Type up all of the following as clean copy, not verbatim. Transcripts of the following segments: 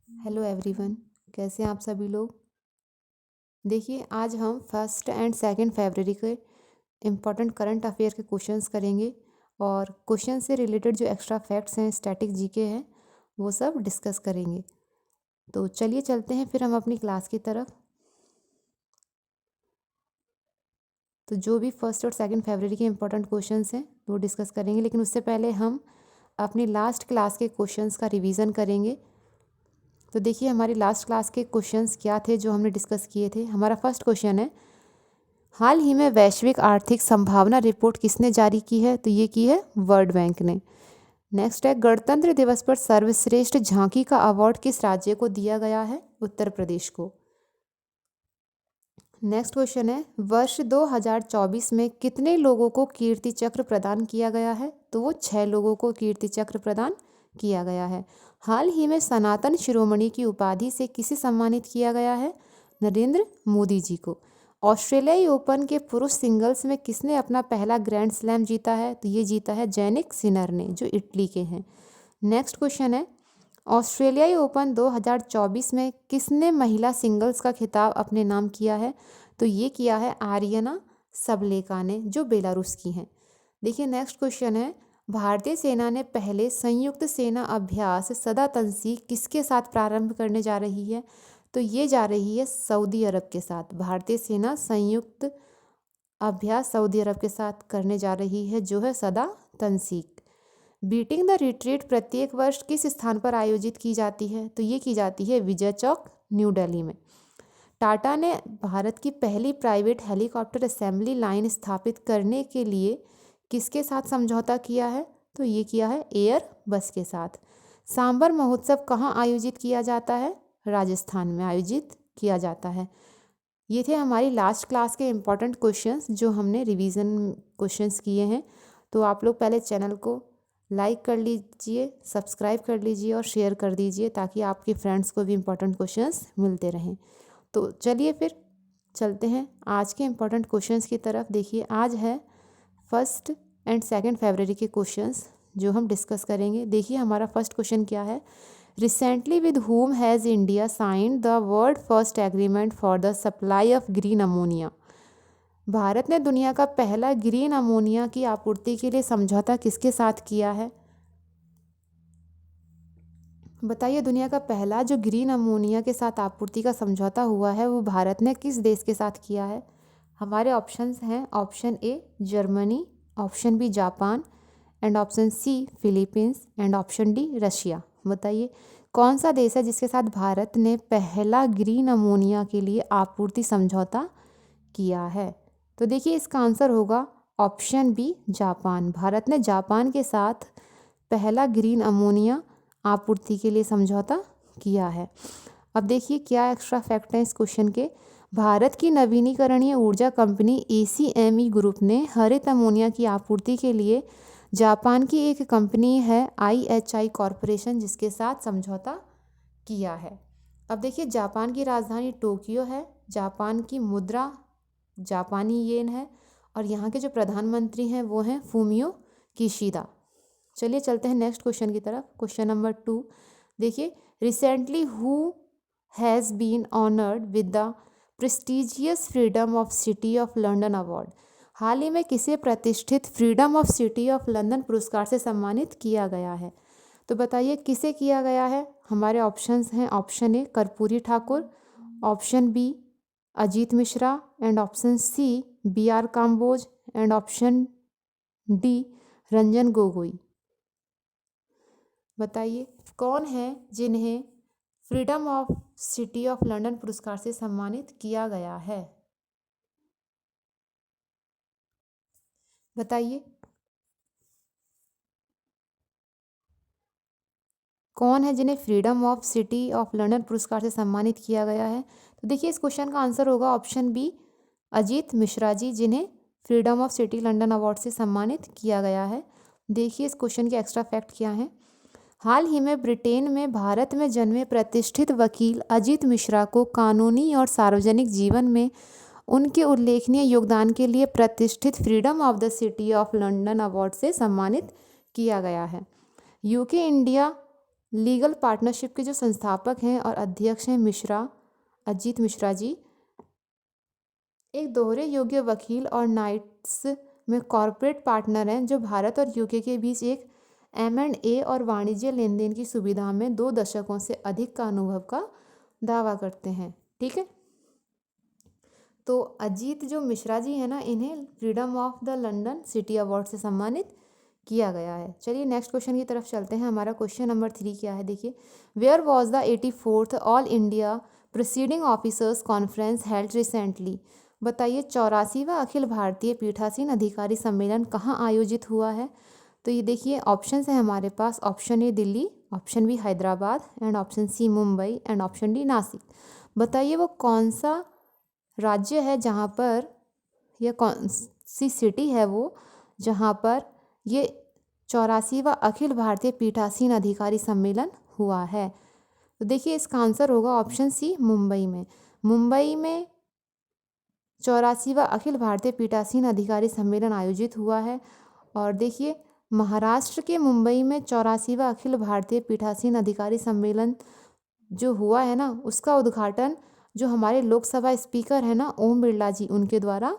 Hello everyone. कैसे हैं आप सभी लोग। देखिए, आज हम फर्स्ट एंड सेकंड फरवरी के इम्पोर्टेंट करंट अफेयर के क्वेश्चंस करेंगे और क्वेश्चन से रिलेटेड जो एक्स्ट्रा फैक्ट्स हैं, स्टैटिक जीके हैं, वो सब डिस्कस करेंगे। तो चलिए चलते हैं फिर हम अपनी क्लास की तरफ। तो जो भी फर्स्ट और सेकंड फरवरी के इम्पोर्टेंट क्वेश्चंस हैं वो डिस्कस करेंगे, लेकिन उससे पहले हम अपनी लास्ट क्लास के क्वेश्चंस का रिवीजन करेंगे। तो देखिए, हमारी लास्ट क्लास के क्वेश्चंस क्या थे जो हमने डिस्कस किए थे। हमारा फर्स्ट क्वेश्चन है, हाल ही में वैश्विक आर्थिक संभावना रिपोर्ट किसने जारी की है? तो ये की है वर्ल्ड बैंक ने। नेक्स्ट है, गणतंत्र दिवस पर सर्वश्रेष्ठ झांकी का अवार्ड किस राज्य को दिया गया है? उत्तर प्रदेश को। नेक्स्ट क्वेश्चन है, वर्ष 2024 में कितने लोगों को कीर्ति चक्र प्रदान किया गया है? तो वो 6 लोगों को कीर्ति चक्र प्रदान किया गया है। हाल ही में सनातन शिरोमणि की उपाधि से किसे सम्मानित किया गया है? नरेंद्र मोदी जी को। ऑस्ट्रेलियाई ओपन के पुरुष सिंगल्स में किसने अपना पहला ग्रैंड स्लैम जीता है? तो ये जीता है जैनिक सिनर ने, जो इटली के हैं। नेक्स्ट क्वेश्चन है, ऑस्ट्रेलियाई ओपन 2024 में किसने महिला सिंगल्स का खिताब अपने नाम किया है? तो ये किया है आर्यना सबलेका ने, जो बेलारूस की हैं। देखिए, नेक्स्ट क्वेश्चन है, भारतीय सेना ने पहले संयुक्त सेना अभ्यास सदा तंसीक किसके साथ प्रारंभ करने जा रही है? तो ये जा रही है सऊदी अरब के साथ। भारतीय सेना संयुक्त अभ्यास सऊदी अरब के साथ करने जा रही है, जो है सदा तंसीक। बीटिंग द रिट्रीट प्रत्येक वर्ष किस स्थान पर आयोजित की जाती है? तो ये की जाती है विजय चौक, न्यू दिल्ली में। टाटा ने भारत की पहली प्राइवेट हेलीकॉप्टर असेंबली लाइन स्थापित करने के लिए किसके साथ समझौता किया है? तो ये किया है एयर बस के साथ। सांबर महोत्सव कहाँ आयोजित किया जाता है? राजस्थान में आयोजित किया जाता है। ये थे हमारी लास्ट क्लास के इम्पोर्टेंट क्वेश्चंस जो हमने रिवीजन क्वेश्चंस किए हैं। तो आप लोग पहले चैनल को लाइक कर लीजिए, सब्सक्राइब कर लीजिए और शेयर कर दीजिए, ताकि आपके फ्रेंड्स को भी इम्पोर्टेंट क्वेश्चंस मिलते रहें। तो चलिए फिर चलते हैं आज के इम्पोर्टेंट क्वेश्चंस की तरफ। देखिए, आज है फर्स्ट एंड सेकंड फरवरी के क्वेश्चंस जो हम डिस्कस करेंगे। देखिए, हमारा फर्स्ट क्वेश्चन क्या है, recently with whom has India signed the world first agreement for the supply of green ammonia? Bharat ने दुनिया का पहला ग्रीन अमोनिया की आपूर्ति के लिए समझौता किसके साथ किया है? बताइए, दुनिया का पहला जो ग्रीन अमोनिया के साथ आपूर्ति का समझौता हुआ है वो भारत ने किस देश के साथ किया है? हमारे ऑप्शंस हैं, option A Germany, option B Japan and option C Philippines and option D Russia. बताइए, कौन सा देश है जिसके साथ भारत ने पहला ग्रीन अमोनिया के लिए आपूर्ति समझौता किया है? तो देखिए, इसका आंसर होगा ऑप्शन बी जापान। भारत ने जापान के साथ पहला ग्रीन अमोनिया आपूर्ति के लिए समझौता किया है। अब देखिए, क्या एक्स्ट्रा फैक्ट है इस क्वेश्चन के। भारत की नवीनीकरणीय ऊर्जा कंपनी ACME ग्रुप ने हरित अमोनिया की आपूर्ति के लिए जापान की एक कंपनी है IHI कॉरपोरेशन, जिसके साथ समझौता किया है। अब देखिए, जापान की राजधानी टोक्यो है, जापान की मुद्रा जापानी येन है और यहाँ के जो प्रधानमंत्री हैं वो हैं फूमियो किशिदा। चलिए चलते हैं नेक्स्ट क्वेश्चन की तरफ। क्वेश्चन नंबर 2, देखिए, recently who has been honoured with the prestigious freedom of city of London award? हाल ही में किसे प्रतिष्ठित freedom of city of London पुरस्कार से सम्मानित किया गया है? तो बताइए, किसे किया गया है? हमारे ऑप्शंस हैं, option A Karpoori Thakur, option B Ajit Mishra and option C BR Kamboj and option D Ranjan Gogoi. बताइए, कौन है जिन्हें freedom of city of London पुरस्कार से सम्मानित किया गया है? बताइए, कौन है जिन्हें freedom of city of London पुरस्कार से सम्मानित किया गया है? तो देखिए, इस क्वेश्चन का आंसर होगा ऑप्शन बी अजीत मिश्रा जी, जिन्हें freedom of city London award से सम्मानित किया गया है। देखिए, इस क्वेश्चन के एक्स्ट्रा फैक्ट क्या हैं। हाल ही में ब्रिटेन में भारत में जन्मे प्रतिष्ठित वकील अजीत मिश्रा को कानूनी और सार्वजनिक जीवन में उनके उल्लेखनीय योगदान के लिए प्रतिष्ठित freedom of the city of London award से सम्मानित किया गया है। UK इंडिया लीगल पार्टनरशिप के जो संस्थापक हैं और अध्यक्ष हैं अजीत मिश्रा जी। एक दोहरे योग्य वकील और नाइट्स में कॉरपोरेट पार्टनर हैं जो भारत और यूके के बीच एक M&A और वाणिज्य लेन देन की सुविधा में 2 दशकों से अधिक का अनुभव का दावा करते हैं। ठीक है, तो अजीत जो मिश्रा जी है ना, इन्हें freedom of the London city award से सम्मानित किया गया है। चलिए नेक्स्ट क्वेश्चन की तरफ चलते हैं। हमारा क्वेश्चन नंबर 3 क्या है, देखिए। Where was the 84th all India proceeding officers conference held recently. बताइए 84वां अखिल भारतीय पीठासीन अधिकारी सम्मेलन कहाँ आयोजित हुआ है। तो ये देखिए ऑप्शन है हमारे पास। Option A Delhi, option B Hyderabad, and option C Mumbai, and option D Nashik. बताइए वो कौन सा राज्य है जहाँ पर, या कौन सी सिटी है वो जहाँ पर ये 84वां अखिल भारतीय पीठासीन अधिकारी सम्मेलन हुआ है। तो देखिए इसका आंसर होगा ऑप्शन सी मुंबई में। मुंबई में 84वां अखिल भारतीय पीठासीन अधिकारी सम्मेलन आयोजित हुआ है। और देखिए महाराष्ट्र के मुंबई में 84वां अखिल भारतीय पीठासीन अधिकारी सम्मेलन जो हुआ है ना, उसका उद्घाटन जो हमारे लोकसभा स्पीकर है ना ओम बिरला जी, उनके द्वारा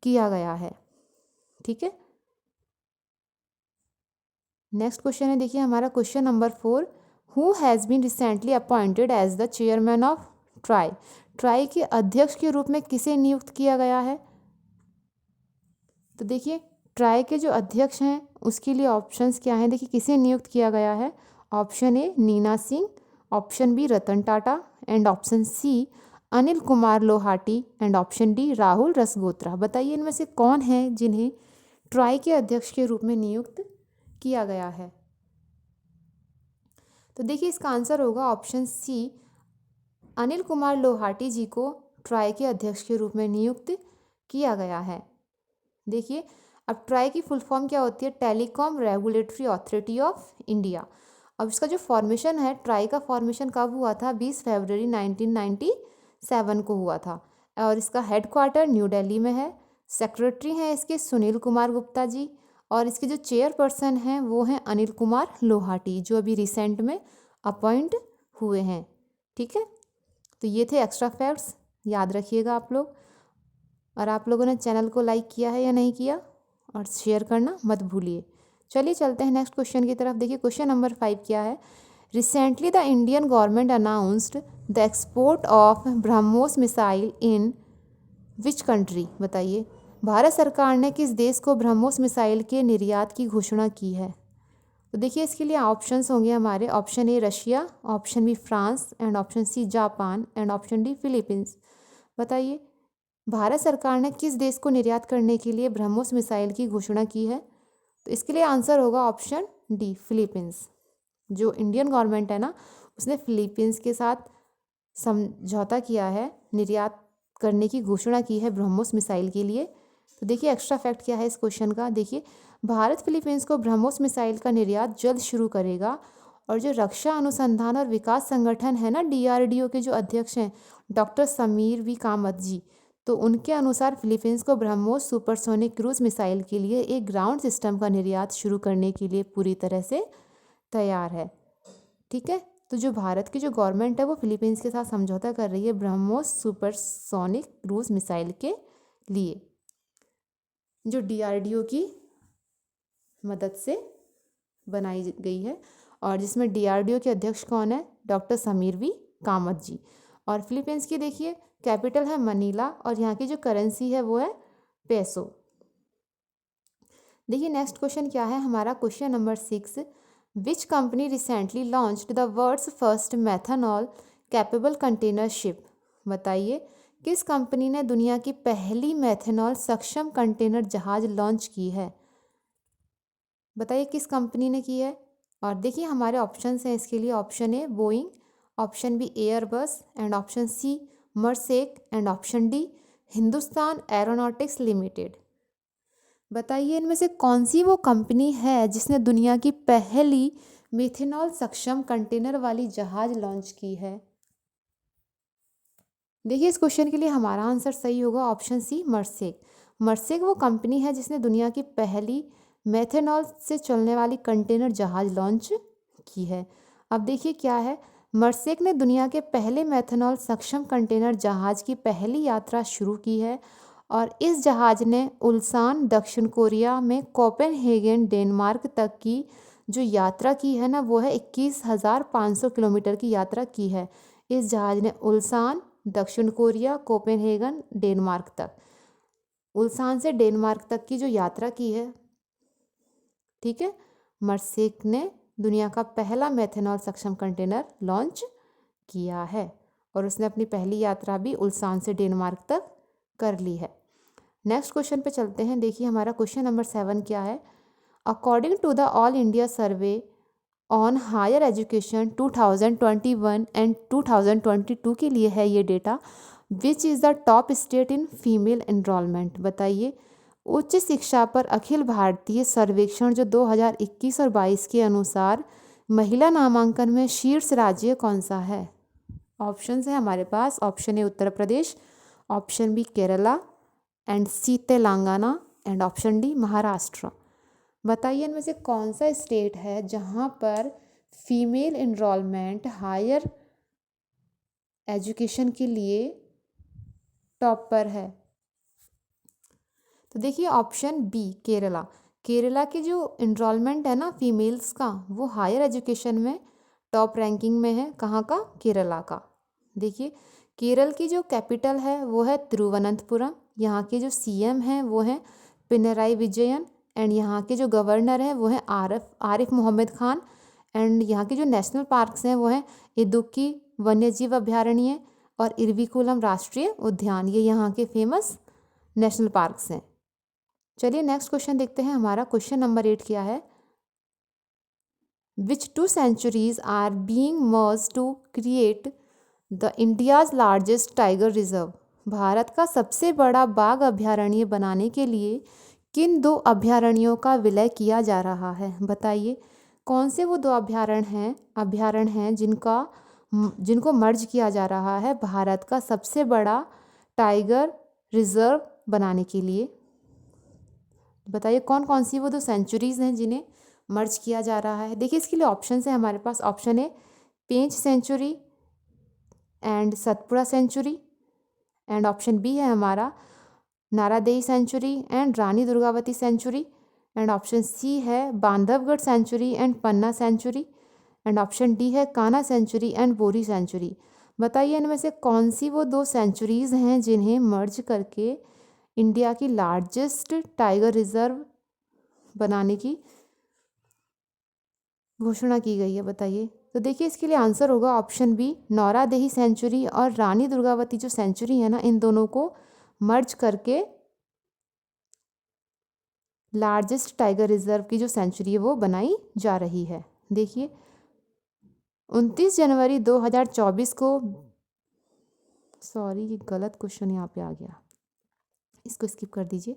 किया गया है। ठीक है, नेक्स्ट क्वेश्चन है देखिए हमारा question number 4। Who has been recently appointed as the chairman of TRAI. TRAI के अध्यक्ष के रूप में किसे नियुक्त किया गया है। तो देखिए ट्राई के जो अध्यक्ष हैं उसके लिए ऑप्शंस क्या हैं, देखिए किसे नियुक्त किया गया है। Option A Neena Singh, option B Ratan Tata, and option C Anil Kumar Lahoti, and option D Rahul Rasgotra. बताइए इनमें से कौन है जिन्हें ट्राई के अध्यक्ष के रूप में नियुक्त किया गया है। तो देखिए इसका आंसर होगा ऑप्शन सी, अनिल कुमार लोहाटी जी को ट्राई के अध्यक्ष के रूप में नियुक्त किया गया है। देखिए अब ट्राई की फुल फॉर्म क्या होती है, telecom regulatory authority of India. अब इसका जो फॉर्मेशन है, ट्राई का फॉर्मेशन कब हुआ था, 20 फरवरी 1997 को हुआ था। और इसका हेडक्वार्टर न्यू दिल्ली में है। सेक्रेटरी हैं इसके सुनील कुमार गुप्ता जी, और इसके जो चेयरपर्सन हैं वो हैं अनिल कुमार लोहाटी, जो अभी रिसेंट में अपॉइंट हुए हैं। ठीक है, तो ये थे एक्स्ट्रा फैक्ट्स, याद रखिएगा आप लोग। और आप लोगों ने चैनल को लाइक किया है या नहीं किया, और शेयर करना मत भूलिए। चलिए चलते हैं नेक्स्ट क्वेश्चन की तरफ। देखिए क्वेश्चन नंबर 5 क्या है। Recently the Indian government announced the export of BrahMos missile in which country. बताइए भारत सरकार ने किस देश को ब्रह्मोस मिसाइल के निर्यात की घोषणा की है। तो देखिए इसके लिए ऑप्शंस होंगे हमारे। Option A Russia, option B France, and option C Japan, and option D Philippines. बताइए भारत सरकार ने किस देश को निर्यात करने के लिए ब्रह्मोस मिसाइल की घोषणा की है। तो इसके लिए आंसर होगा ऑप्शन डी फिलीपींस। जो इंडियन गवर्नमेंट है ना, उसने फिलीपींस के साथ समझौता किया है, निर्यात करने की घोषणा की है ब्रह्मोस मिसाइल के लिए। तो देखिए एक्स्ट्रा फैक्ट क्या है इस क्वेश्चन का। देखिए भारत फिलीपींस को ब्रह्मोस मिसाइल का निर्यात जल्द शुरू करेगा। और जो रक्षा अनुसंधान और विकास संगठन है ना DRDO के जो अध्यक्ष हैं डॉक्टर समीर वी कामत जी, तो उनके अनुसार फिलीपींस को ब्रह्मोस सुपरसोनिक क्रूज मिसाइल के लिए एक ग्राउंड सिस्टम का निर्यात शुरू करने के लिए पूरी तरह से तैयार है। ठीक है, तो जो भारत की जो गवर्नमेंट है वो फिलीपींस के साथ समझौता कर रही है ब्रह्मोस सुपरसोनिक क्रूज मिसाइल के लिए, जो DRDO की मदद से बनाई गई है। और जिसमें DRDO के अध्यक्ष कौन है, डॉक्टर समीर वी कामत जी। और फिलीपींस की देखिए कैपिटल है मनीला, और यहाँ की जो करेंसी है वो है पेसो। देखिए नेक्स्ट क्वेश्चन क्या है हमारा, question number 6। Which company recently launched the world's first methanol capable container ship. बताइए किस कंपनी ने दुनिया की पहली मेथनॉल सक्षम कंटेनर जहाज लॉन्च की है। बताइए किस कंपनी ने की है। और देखिए हमारे ऑप्शंस हैं इसके लिए। Option A Boeing, option B Airbus, and option C Maersk, and option D Hindustan Aeronautics Limited. बताइए इनमें से कौन सी वो कंपनी है जिसने दुनिया की पहली मेथनॉल सक्षम कंटेनर वाली जहाज लॉन्च की है। देखिए इस क्वेश्चन के लिए हमारा आंसर सही होगा ऑप्शन सी मर्सेक। मर्सेक वो कंपनी है जिसने दुनिया की पहली मेथनॉल से चलने वाली कंटेनर जहाज लॉन्च की है। अब देखिए क्या है, मरसेक ने दुनिया के पहले मेथनॉल सक्षम कंटेनर जहाज की पहली यात्रा शुरू की है और इस जहाज ने उल्सान दक्षिण कोरिया में कोपेनहेगन डेनमार्क तक की जो यात्रा की है ना, वो है 21,500 किलोमीटर की यात्रा की है। इस जहाज ने उल्सान दक्षिण कोरिया कोपेनहेगन डेनमार्क तक, उल्सान से डेनमार्क तक की जो यात्रा की है, ठीक है, मरसेक ने दुनिया का पहला मेथनॉल सक्षम कंटेनर लॉन्च किया है और उसने अपनी पहली यात्रा भी उल्सान से डेनमार्क तक कर ली है। नेक्स्ट क्वेश्चन पे चलते हैं। देखिए हमारा क्वेश्चन नंबर 7 क्या है। According to the all India survey on higher education 2021 and 2022 के लिए है ये data, which is the top state in female enrolment. बताइए उच्च शिक्षा पर अखिल भारतीय सर्वेक्षण जो 2021 और 22 के अनुसार महिला नामांकन में शीर्ष राज्य कौन सा है। ऑप्शंस है हमारे पास, option A Uttar Pradesh, option B Kerala and C Telangana and option D Maharashtra. बताइए इनमें से कौन सा स्टेट है जहाँ पर फीमेल एनरोलमेंट हायर एजुकेशन के लिए टॉप पर है। तो देखिए ऑप्शन बी केरला, केरला की जो इनरोलमेंट है ना फीमेल्स का, वो हायर एजुकेशन में टॉप रैंकिंग में है। कहाँ का, केरला का। देखिए केरल की जो कैपिटल है वो है तिरुवनंतपुरम, यहाँ के जो सीएम हैं वो हैं पिनराई विजयन एंड यहाँ के जो गवर्नर हैं वो हैं आरिफ मोहम्मद खान एंड यहाँ के जो नेशनल पार्क्स हैं वो हैं इदुक्की वन्यजीव अभयारण्य और इरविकुलम राष्ट्रीय उद्यान, ये यहाँ के फेमस नेशनल पार्क्स हैं। चलिए नेक्स्ट क्वेश्चन देखते हैं। हमारा क्वेश्चन नंबर 8 क्या है। Which 2 centuries are being merge to create the India's largest tiger reserve. Bharat का सबसे बड़ा बाघ अभयारण्य बनाने के लिए किन 2 अभयारण्यों का विलय किया जा रहा है। बताइए कौन से वो 2 अभयारण्य हैं जिनको मर्ज किया जा रहा है भारत का सबसे बड़ा टाइगर रिजर्व बनाने के लिए। बताइए कौन कौन सी वो 2 सेंचुरीज़ हैं जिन्हें मर्ज किया जा रहा है। देखिए इसके लिए ऑप्शन है हमारे पास, option A Pench sanctuary and Satpura sanctuary and option B है हमारा Naradehi sanctuary and Rani Durgavati sanctuary and option C है Bandhavgarh sanctuary and Panna sanctuary and option D है Kanha sanctuary and Bori sanctuary. बताइए इनमें से कौन सी वो 2 सेंचुरीज़ हैं जिन्हें मर्ज करके इंडिया की लार्जेस्ट टाइगर रिजर्व बनाने की घोषणा की गई है। बताइए, तो देखिए इसके लिए आंसर होगा ऑप्शन बी नौरादेही सेंचुरी और रानी दुर्गावती जो सेंचुरी है ना, इन दोनों को मर्ज करके लार्जेस्ट टाइगर रिजर्व की जो सेंचुरी है वो बनाई जा रही है। देखिए 29 जनवरी 2024 को, सॉरी ये गलत क्वेश्चन यहाँ पे आ गया, इसको स्किप कर दीजिए।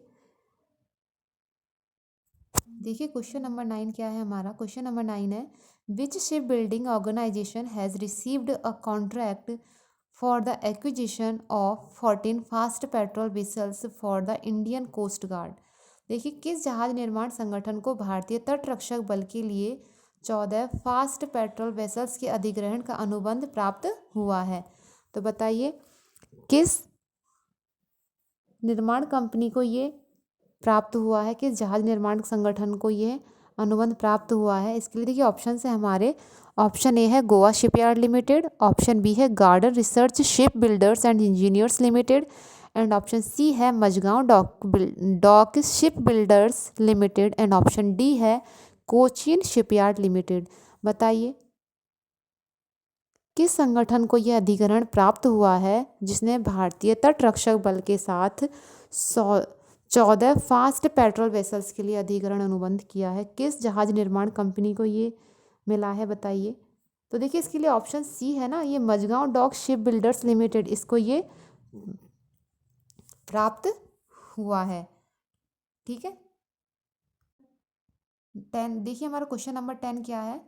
देखिए क्वेश्चन नंबर 9 क्या है हमारा। क्वेश्चन नंबर 9 है which ship building organisation has received a contract for the acquisition of 14 fast patrol vessels for the Indian coast guard. देखिए किस जहाज निर्माण संगठन को भारतीय तट रक्षक बल के लिए 14 फास्ट पेट्रोल वेसल्स के अधिग्रहण का अनुबंध प्राप्त हुआ है। तो बताइए किस निर्माण कंपनी को ये प्राप्त हुआ है, किस जहाज निर्माण संगठन को ये अनुबंध प्राप्त हुआ है। इसके लिए देखिए ऑप्शन है हमारे, ऑप्शन ए है Goa shipyard limited, option B है garden research ship builders and engineers limited and option C है Mazagon dock ship builders limited and option D है कोचीन शिपयार्ड लिमिटेड। बताइए किस संगठन को यह अधिग्रहण प्राप्त हुआ है जिसने भारतीय तट रक्षक बल के साथ 14 फास्ट पेट्रोल वेसल्स के लिए अधिग्रहण अनुबंध किया है। किस जहाज निर्माण कंपनी को ये मिला है बताइए। तो देखिए इसके लिए ऑप्शन सी है ना, ये Mazagon dock ship builders limited, इसको ये प्राप्त हुआ है। ठीक है 10, देखिए हमारा क्वेश्चन नंबर 10 क्या है।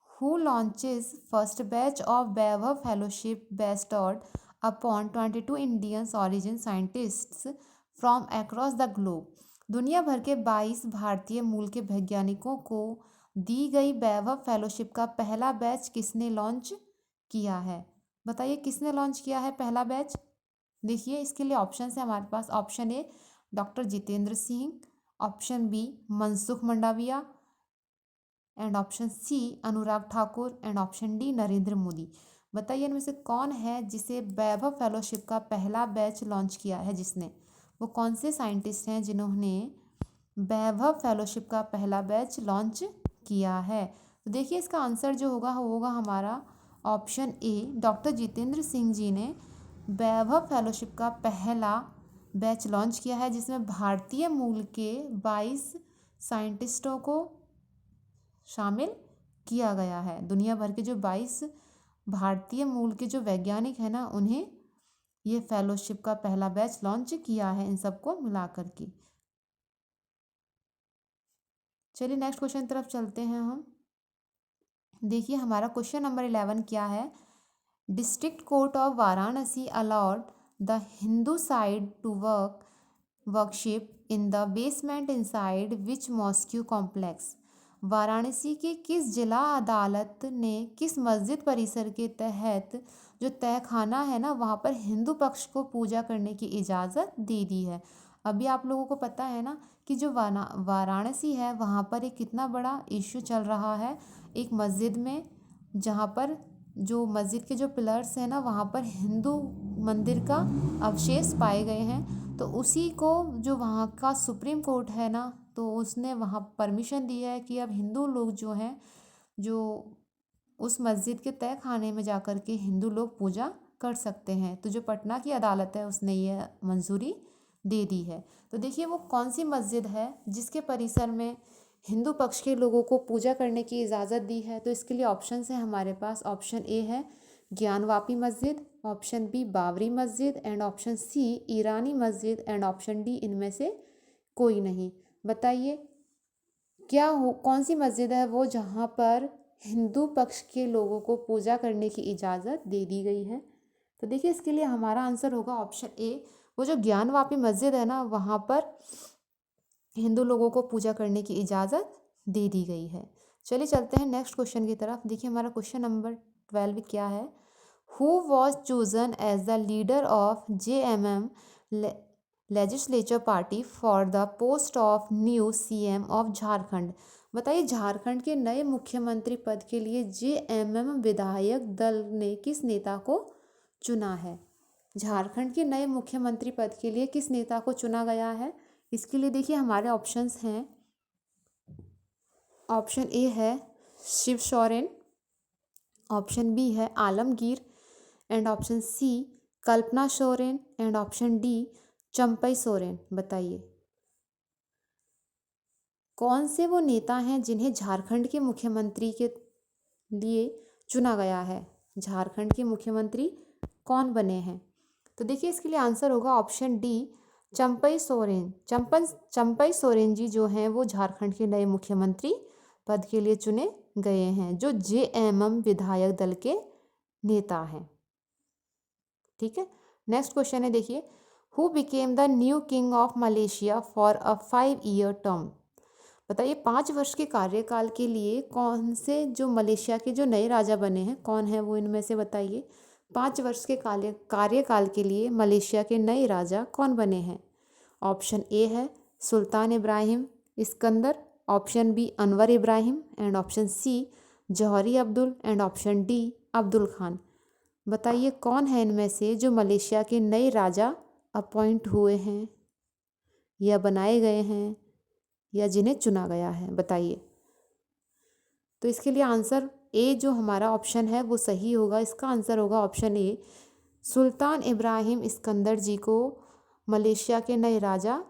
Who launches first batch of Vaibhav fellowship bestowed upon 22 Indians origin scientists from across the globe. दुनिया भर के 22 भारतीय मूल के वैज्ञानिकों को दी गई वैभव फेलोशिप का पहला बैच किसने लॉन्च किया है? बताइए किसने लॉन्च किया है पहला बैच? देखिए इसके लिए ऑप्शन है हमारे पास। Option A doctor Jitendra Singh, option B Mansukh Mandaviya, and option C Anurag Thakur, and option D Narendra Modi. बताइए इनमें से कौन है जिसे वैभव फेलोशिप का पहला बैच लॉन्च किया है? जिसने, वो कौन से साइंटिस्ट हैं जिन्होंने वैभव फेलोशिप का पहला बैच लॉन्च किया है? तो देखिए इसका आंसर जो होगा हमारा option A doctor Jitendra Singh ji ने वैभव फेलोशिप का पहला बैच लॉन्च किया है, जिसमें भारतीय मूल के 22 साइंटिस्टों को शामिल किया गया है। दुनिया भर के जो 22 भारतीय मूल के जो वैज्ञानिक हैं ना, उन्हें ये फेलोशिप का पहला बैच लॉन्च किया है, इन सबको मिला करके। चलिए नेक्स्ट क्वेश्चन की तरफ चलते हैं हम। देखिए हमारा क्वेश्चन नंबर 11 क्या है? District court of Varanasi allowed the Hindu side to worship in the basement inside which mosque complex. Varanasi के किस जिला अदालत ने किस मस्जिद परिसर के तहत जो तहखाना है ना, वहाँ पर हिंदू पक्ष को पूजा करने की इजाज़त दे दी है? अभी आप लोगों को पता है ना कि जो वाराणसी है वहाँ पर एक कितना बड़ा इश्यू चल रहा है एक मस्जिद में, जहाँ पर जो मस्जिद के जो पिलर्स हैं ना, वहाँ पर हिंदू मंदिर का अवशेष पाए गए हैं। तो उसी को जो वहाँ का सुप्रीम कोर्ट है ना, तो उसने वहाँ परमिशन दी है कि अब हिंदू लोग जो हैं, जो उस मस्जिद के तय खाने में जा कर के हिंदू लोग पूजा कर सकते हैं। तो जो पटना की अदालत है उसने ये मंजूरी दे दी है। तो देखिए वो कौन सी मस्जिद है जिसके परिसर में हिंदू पक्ष के लोगों को पूजा करने की इजाज़त दी है? तो इसके लिए ऑप्शन है हमारे पास। ऑप्शन ए है ज्ञानवापी मस्जिद, ऑप्शन बी बाबरी मस्जिद, एंड ऑप्शन सी ईरानी मस्जिद, एंड ऑप्शन डी इनमें से कोई नहीं। बताइए क्या हो, कौन सी मस्जिद है वो जहाँ पर हिंदू पक्ष के लोगों को पूजा करने की इजाज़त दे दी गई है? तो देखिए इसके लिए हमारा आंसर होगा ऑप्शन ए, वो जो ज्ञानवापी मस्जिद है ना, वहाँ पर हिंदू लोगों को पूजा करने की इजाज़त दे दी गई है। चलिए चलते हैं नेक्स्ट क्वेश्चन की तरफ। देखिए हमारा क्वेश्चन नंबर 12 क्या है? Who was chosen as the leader of JMM legislature party for the post of new CM of Jharkhand. बताइए झारखंड के नए मुख्यमंत्री पद के लिए JMM विधायक दल ने किस नेता को चुना है? झारखंड के नए मुख्यमंत्री पद के लिए किस नेता को चुना गया है? इसके लिए देखिए हमारे ऑप्शंस हैं। ऑप्शन ए है शिव सोरेन, ऑप्शन बी है Alamgir, and option C Kalpana Soren, and option D Champai Soren. बताइए कौन से वो नेता हैं जिन्हें झारखंड के मुख्यमंत्री के लिए चुना गया है? झारखंड के मुख्यमंत्री कौन बने हैं? तो देखिए इसके लिए आंसर होगा ऑप्शन डी चंपई सोरेन। चंपई सोरेन जी जो हैं वो झारखंड के नए मुख्यमंत्री पद के लिए चुने गए हैं, जो JMM विधायक दल के नेता हैं। ठीक है, नेक्स्ट क्वेश्चन है देखिए, who became the new king of Malaysia for a 5-year term. बताइए 5 वर्ष के कार्यकाल के लिए कौन से जो मलेशिया के जो नए राजा बने हैं, कौन है वो इनमें से? बताइए 5 वर्ष के कार्यकाल के लिए मलेशिया के नए राजा कौन बने हैं? ऑप्शन ए है Sultan Ibrahim Iskandar, option B Anwar Ibrahim, and option C Johari Abdul, and option D Abdul Khan. बताइए कौन है इनमें से जो मलेशिया के नए राजा अपॉइंट हुए हैं या बनाए गए हैं या जिन्हें चुना गया है? बताइए। तो इसके लिए आंसर ए जो हमारा ऑप्शन है वो सही होगा। इसका आंसर होगा option A, Sultan Ibrahim Iskander जी को मलेशिया के नए राजा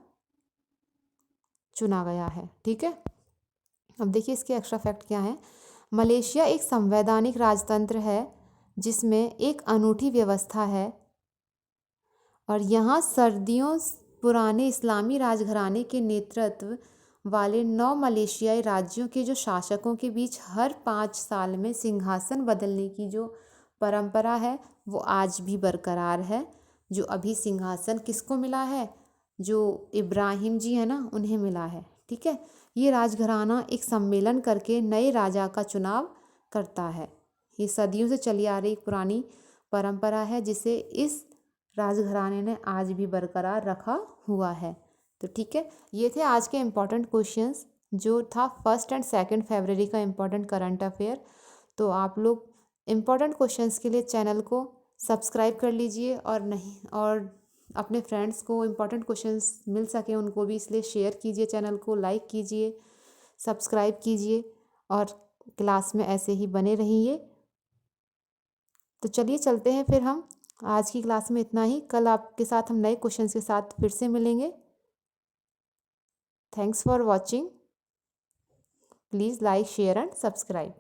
चुना गया है। ठीक है, अब देखिए इसके एक्स्ट्रा फैक्ट क्या है। मलेशिया एक संवैधानिक राजतंत्र है जिसमें एक अनूठी व्यवस्था है, और यहाँ सर्दियों पुराने इस्लामी राजघराने के नेतृत्व वाले 9 मलेशियाई राज्यों के जो शासकों के बीच हर 5 साल में सिंहासन बदलने की जो परंपरा है वो आज भी बरकरार है। जो अभी सिंहासन किसको मिला है? जो इब्राहिम जी है ना, उन्हें मिला है। ठीक है। ये राजघराना एक सम्मेलन करके नए राजा का चुनाव करता है। ये सदियों से चली आ रही एक पुरानी परंपरा है जिसे इस राजघराने ने आज भी बरकरार रखा हुआ है। तो ठीक है, ये थे आज के इम्पोर्टेंट क्वेश्चंस, जो था 1 और 2 फरवरी का इम्पोर्टेंट करंट अफेयर। तो आप लोग इम्पोर्टेंट क्वेश्चंस के लिए चैनल को सब्सक्राइब कर लीजिए, और नहीं और अपने फ्रेंड्स को इम्पोर्टेंट क्वेश्चंस मिल सके उनको भी, इसलिए शेयर कीजिए, चैनल को लाइक कीजिए, सब्सक्राइब कीजिए, और क्लास में ऐसे ही बने रहिए। तो चलिए चलते हैं फिर हम। आज की क्लास में इतना ही। कल आपके साथ हम नए क्वेश्चंस के साथ फिर से मिलेंगे। Thanks for watching. Please like, share and subscribe.